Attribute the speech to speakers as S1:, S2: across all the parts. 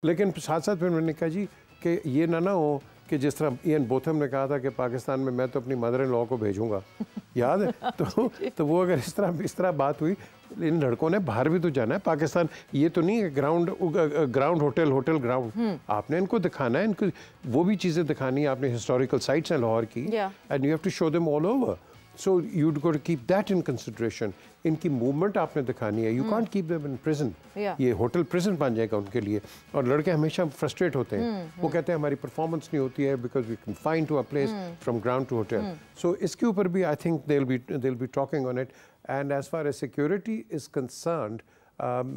S1: लेकिन साथ साथ फिर मैंने कहा जी कि ये ना हो कि जिस तरह इयान बोथम ने कहा था कि पाकिस्तान में मैं तो अपनी मदर इन लॉ को भेजूंगा, याद है? तो वो अगर इस तरह बात हुई, इन लड़कों ने बाहर भी तो जाना है पाकिस्तान। ये तो नहीं है ग्राउंड होटल ग्राउंड। आपने इनको दिखाना है, इनको वो भी चीज़ें दिखानी है। आपने हिस्टोरिकल साइट्स हैं लाहौर की, and you have to show them all over. So you'd got to keep that in consideration. इनकी मूवमेंट आपने दिखानी है। You can't keep them in prison. ये होटल प्रिजन बन जाएगा उनके लिए। और लड़के हमेशा फ्रस्ट्रेट होते हैं। वो कहते हैं हमारी परफॉर्मेंस नहीं होती है because we confined to a place from ground to hotel. So इसके ऊपर भी I think they'll be talking on it. And as far as security is concerned,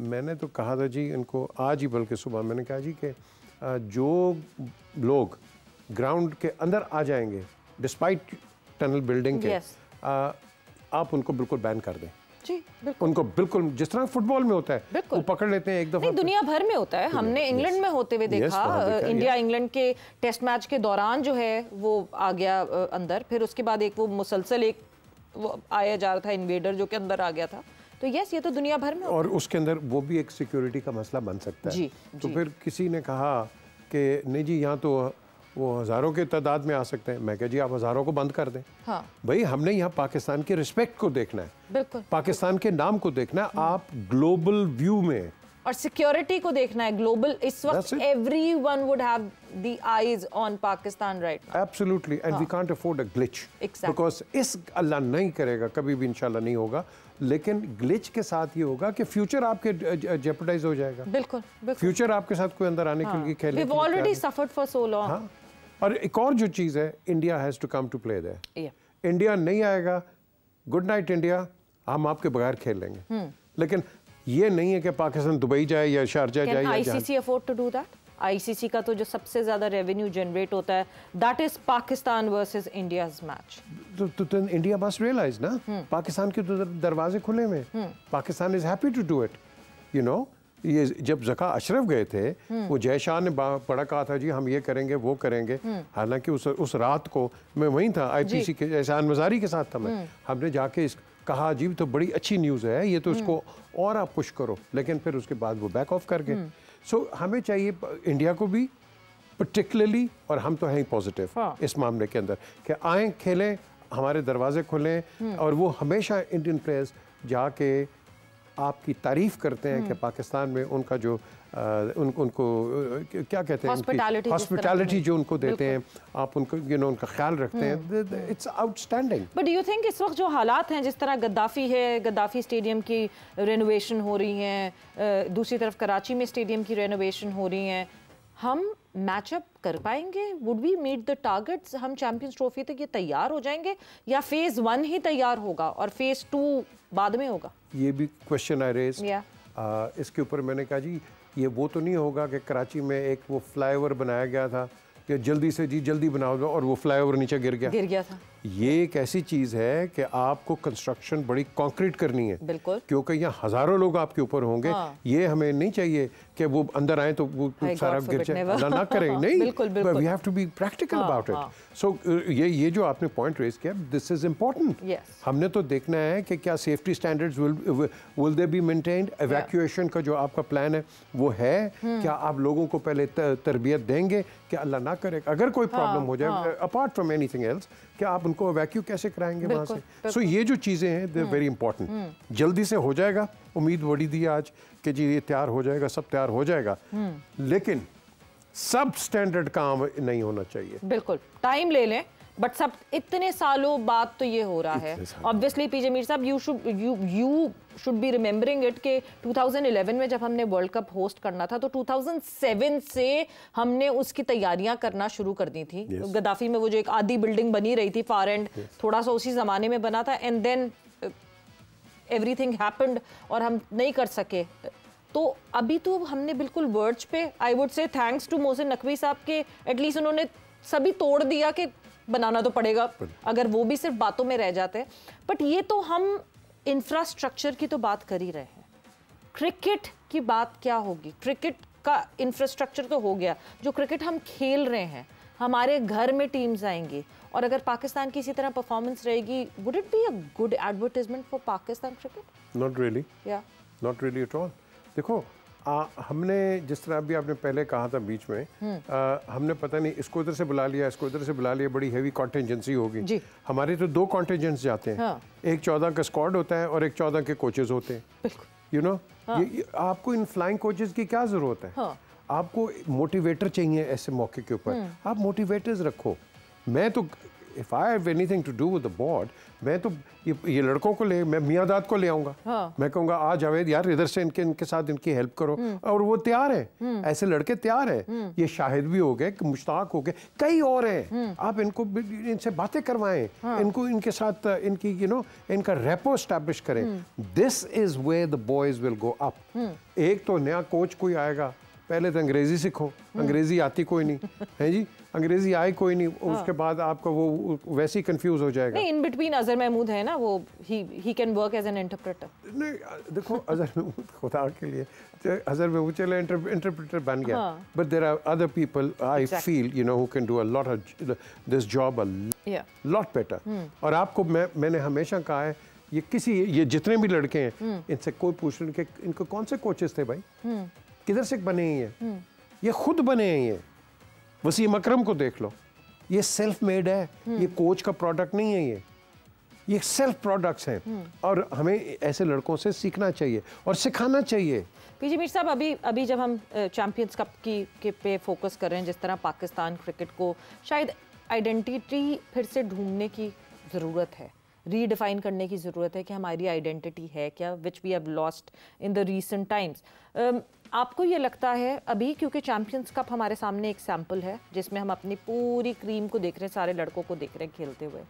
S1: मैंने तो कहा था जी इनको आज ही, बल्कि सुबह मैंने कहा जी कि जो लोग ग्राउंड के अंदर आ जाएंगे डिस्पाइट टनल बिल्डिंग के, आप उनको बिल्कुल बैन कर दें
S2: जी। बिल्कुल
S1: उनको बिल्कुल, जिस तरह फुटबॉल में होता है वो पकड़ लेते हैं एक दफा।
S2: नहीं, दुनिया भर में होता है। हमने इंग्लैंड में होते हुए देखा, इंडिया इंग्लैंड के टेस्ट मैच के दौरान जो है वो आ गया अंदर, फिर उसके बाद एक वो मुसलसल एक वो आया जा रहा था इन्वेडर जो कि अंदर आ गया था। तो यस, ये तो दुनिया भर में
S1: और उसके अंदर वो भी एक सिक्योरिटी का मसला बन सकता है। तो फिर किसी ने कहा कि नहीं जी यहाँ तो वो हज़ारों के तादाद में आ सकते हैं। मैं कह जी आप हज़ारों को बंद कर दें। हाँ। भाई हमने यहाँ पाकिस्तान के रिस्पेक्ट को देखना है, बिल्कुल पाकिस्तान के नाम को देखना है। आप ग्लोबल व्यू में
S2: और सिक्योरिटी को देखना है ग्लोबल। इस वक्त everyone would have the eyes on Pakistan right now.
S1: Absolutely, and we can't afford a glitch, because इस अल्लाह नहीं करेगा, कभी भी इंशाल्लाह नहीं होगा, लेकिन ग्लिच के साथ ये होगा कि फ्यूचर आपके जेपरडाइज हो जाएगा।
S2: बिल्कुल,
S1: फ्यूचर आपके साथ कोई अंदर आने के लिए खेले।
S2: We've already suffered for so long.
S1: हाँ। और एक और जो चीज़ है, India has to come to play there. India नहीं आएगा, गुड नाइट इंडिया, हम आपके बगैर खेल लेंगे। लेकिन ये नहीं है कि पाकिस्तान दुबई जाए या शारजा जाए।
S2: ICC afford to do that? ICC का तो जो सबसे ज्यादा रेवेन्यू जनरेट होता है, that is Pakistan versus India's match.
S1: तो इंडिया मस्ट रियलाइज ना, पाकिस्तान के तो दरवाजे खुले में, Pakistan is happy to do it. You know, ये जब ज़का अशरफ गए थे, वो जय शाह ने बड़ा कहा था जी हम ये करेंगे वो करेंगे। हालांकि उस रात को मैं वहीं था, आईपीसी के एहसान मज़ारी के साथ था मैं। हमने जाके कहा जी तो बड़ी अच्छी न्यूज़ है ये, तो इसको और आप पुश करो, लेकिन फिर उसके बाद वो बैक ऑफ कर गए। सो हमें चाहिए इंडिया को भी पर्टिकुलरली, और हम तो हैं ही पॉजिटिव इस मामले के अंदर, कि आएँ खेलें, हमारे दरवाजे खुलें। और वो हमेशा इंडियन प्लेयर्स जाके आपकी तारीफ करते हैं कि पाकिस्तान में उनका जो उनको क्या कहते हैं, हॉस्पिटैलिटी जो उनको देते हैं, आप उनको उनका ख्याल रखते हैं, it's outstanding.
S2: But do you think इस वक्त जो हालात हैं, जिस तरह गद्दाफी है, गद्दाफी स्टेडियम की रेनोवेशन हो रही हैं, दूसरी तरफ कराची में स्टेडियम की रेनोवेशन हो रही हैं, हम मैचअप कर पाएंगे? Would we meet the targets? हम चैंपियंस ट्रॉफी तक ये तैयार हो जाएंगे, या फेज 1 ही तैयार होगा और फेज 2 बाद में होगा?
S1: ये भी क्वेश्चन आई रेज। इसके ऊपर मैंने कहा जी ये वो तो नहीं होगा कि कराची में एक वो फ्लाईओवर बनाया गया था कि जल्दी से जी जल्दी बनाओ दो, और वो फ्लाईओवर नीचे गिर गया था। ये एक ऐसी चीज़ है कि आपको कंस्ट्रक्शन बड़ी कंक्रीट करनी है, बिल्कुल, क्योंकि यहाँ हज़ारों लोग आपके ऊपर होंगे। ये हमें नहीं चाहिए कि वो अंदर आए तो वो सारा गिर जाए, अल्लाह ना करे। नहीं, we have to be practical about it. So ये जो आपने पॉइंट रेज किया, दिस इज इम्पोर्टेंट। हमने तो देखना है कि क्या safety standards will they be maintained, evacuation का जो आपका प्लान है वो है, क्या आप लोगों को पहले तरबियत देंगे कि अल्लाह ना करे अगर कोई प्रॉब्लम हो जाए, अपार्ट फ्रॉम एनीथिंग एल्स, क्या आप उनको एवैक्यू कैसे कराएंगे वहाँ से। सो ये जो चीज़ें हैं दे वेरी इंपॉर्टेंट। जल्दी से हो जाएगा, उम्मीद बड़ी दी आज कि जी ये तैयार हो जाएगा, सब तैयार हो जाएगा, लेकिन सब स्टैंडर्ड काम नहीं होना चाहिए।
S2: बिल्कुल, टाइम ले लें, बट सब इतने सालों बाद तो ये हो रहा है। ऑब्वियसली पीजे मीर साहब, you should be remembering it कि 2011 में जब हमने वर्ल्ड कप होस्ट करना था, तो 2007 से हमने उसकी तैयारियां करना शुरू कर दी थी। गद्दाफी में वो जो एक आधी बिल्डिंग बनी रही थी फार एंड, थोड़ा सा उसी जमाने में बना था, एंड देन एवरीथिंग हैपेंड और हम नहीं कर सके। तो अभी तो हमने बिल्कुल वर्ड्स पे, I would say thanks to Mohsin Naqvi sahab के, एटलीस्ट उन्होंने सभी तोड़ दिया कि बनाना तो पड़ेगा, अगर वो भी सिर्फ बातों में रह जाते। बट ये तो हम इंफ्रास्ट्रक्चर की तो बात कर ही रहे हैं, क्रिकेट की बात क्या होगी? क्रिकेट का इंफ्रास्ट्रक्चर तो हो गया, जो क्रिकेट हम खेल रहे हैं, हमारे घर में टीम्स आएंगी, और अगर पाकिस्तान की इसी तरह परफॉर्मेंस रहेगी, would it be a good advertisement for Pakistan cricket?
S1: Not really, not really at all. देखो हमने जिस तरह अभी आपने पहले कहा था बीच में, हमने पता नहीं इसको इधर से बुला लिया, इसको इधर से बुला लिया, बड़ी हैवी कॉन्टेंजेंसी होगी। हमारे तो 2 कॉन्टेंजेंट्स जाते हैं। हाँ। एक 14 का स्क्वाड होता है और एक 14 के कोचेस होते हैं। यू नो, आपको इन फ्लाइंग कोचेस की क्या जरूरत है? हाँ। आपको मोटिवेटर चाहिए ऐसे मौके के ऊपर, आप मोटिवेटर्स रखो। मैं तो if I have anything to do with the board, मैं तो ये लड़कों को मैं मियादाद को ले आऊंगा। हाँ। मैं कहूंगा आ जावेद यार इधर से इनके साथ इनकी हेल्प करो, और वो तैयार है। ऐसे लड़के तैयार हैं। ये शाहिद भी हो गए, मुश्ताक हो गए, कई और हैं। आप इनसे बातें करवाएं। हाँ। इनको इनके साथ इनकी इनका रेपो एस्टैब्लिश करें। This is where the boys will go up. एक तो नया कोच कोई आएगा, पहले तो अंग्रेजी सीखो, अंग्रेजी आती कोई नहीं है जी, अंग्रेजी आई कोई नहीं। हाँ। उसके बाद आपका वो वैसे ही कंफ्यूज हो जाएगा।
S2: नहीं, इन बिटवीन अजहर महमूद है ना, वो he can work as an interpreter.
S1: नहीं देखो, अजहर महमूद खुदा के लिए, अजहर महमूद चले इंटरप्रेटर बन गया, but there are other people I feel who can do a lot of this job a lot better. और आपको मैंने हमेशा कहा है, ये जितने भी लड़के हैं, इनसे कोई पूछ रहे कि इनको कौन से कोचेस थे भाई, किधर से बने हैं ये खुद बने हैं। ये वसीम अकरम को देख लो, ये सेल्फ मेड है, ये कोच का प्रोडक्ट नहीं है, ये सेल्फ प्रोडक्ट्स हैं। और हमें ऐसे लड़कों से सीखना चाहिए और सिखाना चाहिए।
S2: पीजे मीर साहब, अभी जब हम चैंपियंस कप के पे फोकस कर रहे हैं, जिस तरह पाकिस्तान क्रिकेट को शायद आइडेंटिटी फिर से ढूंढने की ज़रूरत है, रीडिफाइन करने की ज़रूरत है कि हमारी आइडेंटिटी है क्या, which we have lost in the recent times. आपको ये लगता है अभी, क्योंकि चैंपियंस कप हमारे सामने एक सैम्पल है जिसमें हम अपनी पूरी क्रीम को देख रहे हैं, सारे लड़कों को देख रहे हैं खेलते हुए,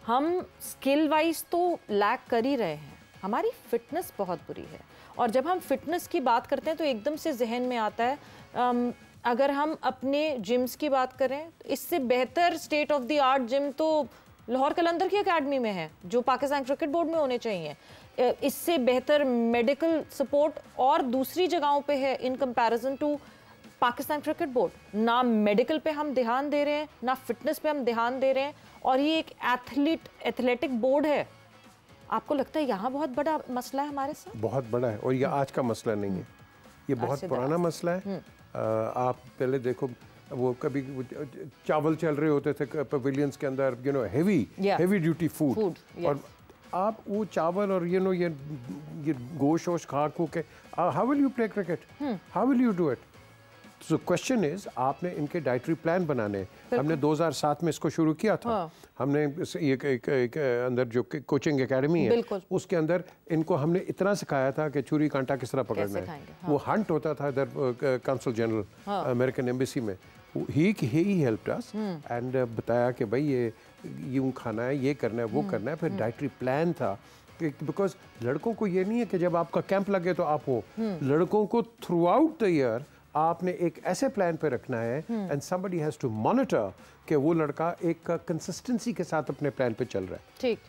S2: हम स्किल वाइज तो लैक कर ही रहे हैं, हमारी फिटनेस बहुत बुरी है। और जब हम फिटनेस की बात करते हैं तो एकदम से जहन में आता है, अगर हम अपने जिम्स की बात करें, इससे बेहतर state of the art gym तो लाहौर कलंदर की अकेडमी में है, जो पाकिस्तान क्रिकेट बोर्ड में होने चाहिए। इससे बेहतर मेडिकल सपोर्ट और दूसरी जगहों पे है in comparison to Pakistan cricket board. ना मेडिकल पे हम ध्यान दे रहे हैं, ना फिटनेस पे हम ध्यान दे रहे हैं, और ये एक एथलेटिक बोर्ड है। आपको लगता है यहाँ बहुत बड़ा मसला है हमारे साथ? बहुत
S1: बड़ा है, और ये आज का मसला नहीं है, ये बहुत पुराना मसला है। आप पहले देखो, वो कभी चावल चल रहे होते थे पवेलियंस के अंदर, हेवी ड्यूटी फूड, और आप वो चावल और ये गोश्त वोश खा के, how will you play cricket, how will you do it? So question is, आपने इनके डाइटरी प्लान बनाने। हमने 2007 में इसको शुरू किया था। हाँ। हमने एक अंदर जो कोचिंग एकेडमी है, उसके अंदर इनको हमने इतना सिखाया था कि छुरी कांटा किस तरह पकड़ना है। हाँ। वो हंट होता था इधर काउंसिल जनरल अमेरिकन एम्बेसी में, ही हेल्प्ड अस एंड बताया कि भाई ये यूँ खाना है, ये करना है, वो करना है। फिर डाइटरी प्लान था, बिकॉज लड़कों को ये नहीं है कि जब आपका कैंप लगे तो आप हो, लड़कों को थ्रू आउट द ईयर आपने एक ऐसे प्लान पे रखना है, and somebody has to monitor कि वो लड़का एक कंसिस्टेंसी के साथ अपने प्लान पे चल रहा है। ठीक।